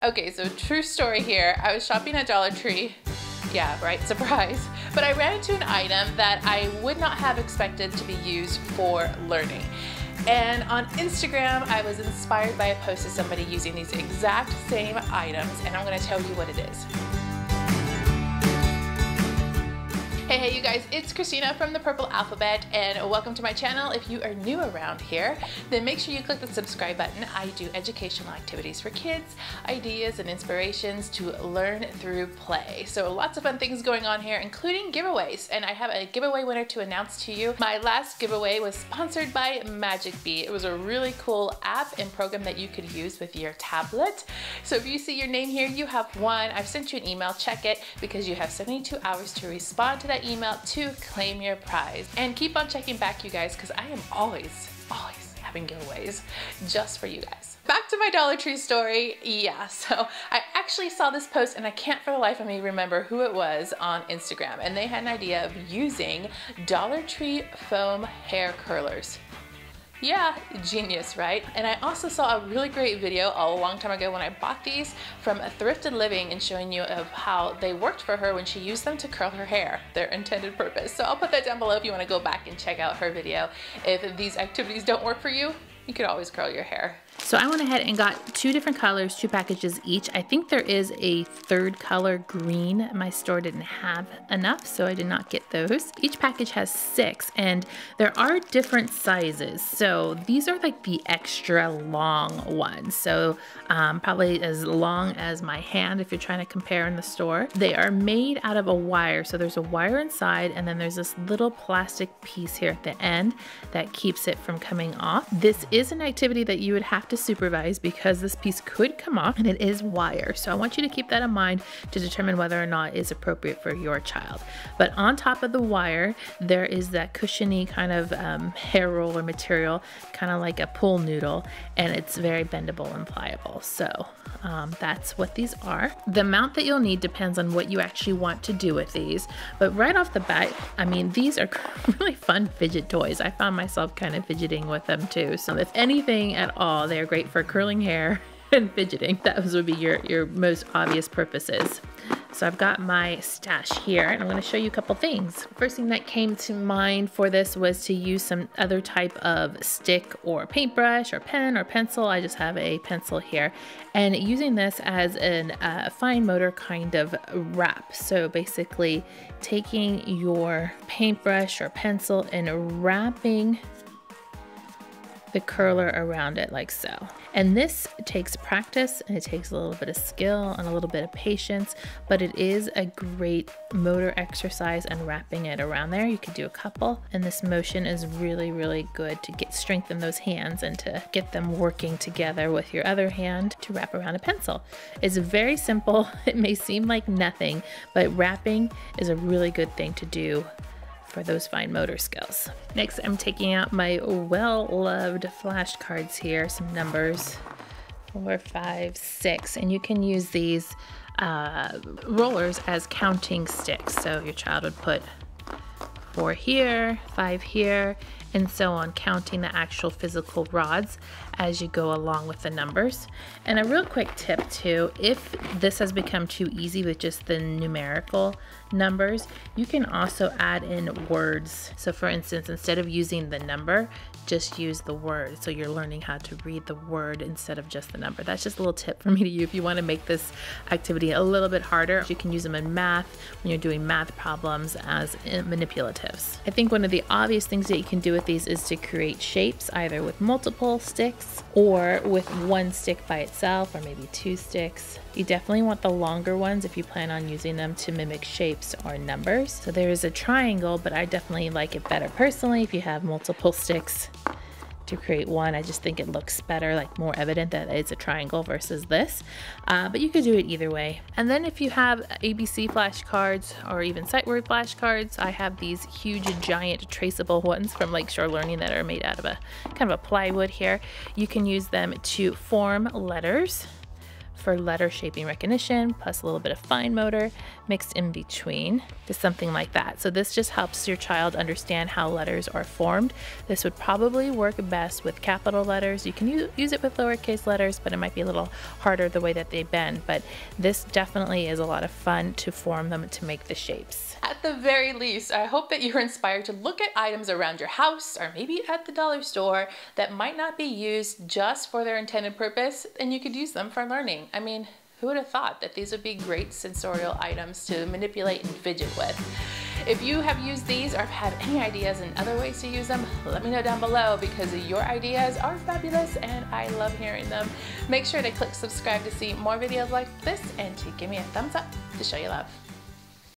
Okay, so true story here. I was shopping at Dollar Tree. Yeah, right, surprise. But I ran into an item that I would not have expected to be used for learning. And on Instagram, I was inspired by a post of somebody using these exact same items, and I'm gonna tell you what it is. Hey you guys, it's Christina from the Purple Alphabet, and welcome to my channel. If you are new around here, then make sure you click the subscribe button. I do educational activities for kids, ideas and inspirations to learn through play. So lots of fun things going on here, including giveaways, and I have a giveaway winner to announce to you. My last giveaway was sponsored by Magic Bee. It was a really cool app and program that you could use with your tablet. So if you see your name here, you have won. I've sent you an email, check it, because you have 72 hours to respond to that email to claim your prize. And keep on checking back, you guys, because I am always having giveaways just for you guys. Back to my Dollar Tree story. Yeah, so I actually saw this post and I can't for the life of me remember who it was on Instagram, and they had an idea of using Dollar Tree foam hair curlers. Yeah, genius, right? And I also saw a really great video a long time ago when I bought these from Thrifted Living, and showing you of how they worked for her when she used them to curl her hair, their intended purpose. So I'll put that down below if you want to go back and check out her video. If these activities don't work for you, you could always curl your hair. So I went ahead and got 2 different colors, 2 packages each. I think there is a third color, green. My store didn't have enough, so I did not get those. Each package has 6, and there are different sizes. So these are like the extra long ones. So probably as long as my hand if you're trying to compare in the store. They are made out of a wire. So there's a wire inside, and then there's this little plastic piece here at the end that keeps it from coming off. This is an activity that you would have to supervise because this piece could come off, and it is wire. So I want you to keep that in mind to determine whether or not it's appropriate for your child. But on top of the wire, there is that cushiony kind of hair roller material, kind of like a pool noodle, and it's very bendable and pliable. So that's what these are. The amount that you'll need depends on what you actually want to do with these. But right off the bat, I mean, these are really fun fidget toys. I found myself kind of fidgeting with them too. So if anything at all, they're great for curling hair and fidgeting. Those would be your most obvious purposes. So I've got my stash here, and I'm going to show you a couple things. First thing that came to mind for this was to use some other type of stick or paintbrush or pen or pencil. I just have a pencil here, and using this as a fine motor kind of wrap. So basically taking your paintbrush or pencil and wrapping the curler around it like so. And this takes practice, and it takes a little bit of skill and a little bit of patience, but it is a great motor exercise, and wrapping it around there. You could do a couple, and this motion is really, really good to strengthen those hands and to get them working together with your other hand to wrap around a pencil. It's very simple. It may seem like nothing, but wrapping is a really good thing to do for those fine motor skills. Next, I'm taking out my well-loved flashcards here, some numbers, 4, 5, 6, and you can use these rollers as counting sticks. So your child would put 4 here, 5 here, and so on, counting the actual physical rods as you go along with the numbers. And a real quick tip too, if this has become too easy with just the numerical numbers, you can also add in words. So for instance, instead of using the number, just use the word. So you're learning how to read the word instead of just the number. That's just a little tip from me to you if you want to make this activity a little bit harder. You can use them in math when you're doing math problems as manipulatives. I think one of the obvious things that you can do with these is to create shapes, either with multiple sticks or with 1 stick by itself, or maybe 2 sticks. You definitely want the longer ones if you plan on using them to mimic shapes or numbers. So there is a triangle, but I definitely like it better personally if you have multiple sticks to create one. I just think it looks better, like more evident that it's a triangle versus this, but you could do it either way. And then if you have ABC flashcards or even sight word flashcards, I have these huge giant traceable ones from Lakeshore Learning that are made out of a kind of a plywood here. You can use them to form letters for letter shaping recognition, plus a little bit of fine motor mixed in between to something like that. So this just helps your child understand how letters are formed. This would probably work best with capital letters. You can use it with lowercase letters, but it might be a little harder the way that they bend. But this definitely is a lot of fun to form them to make the shapes. At the very least, I hope that you're inspired to look at items around your house or maybe at the dollar store that might not be used just for their intended purpose, and you could use them for learning. I mean, who would have thought that these would be great sensorial items to manipulate and fidget with? If you have used these or have any ideas and other ways to use them, let me know down below, because your ideas are fabulous and I love hearing them. Make sure to click subscribe to see more videos like this and to give me a thumbs up to show you love.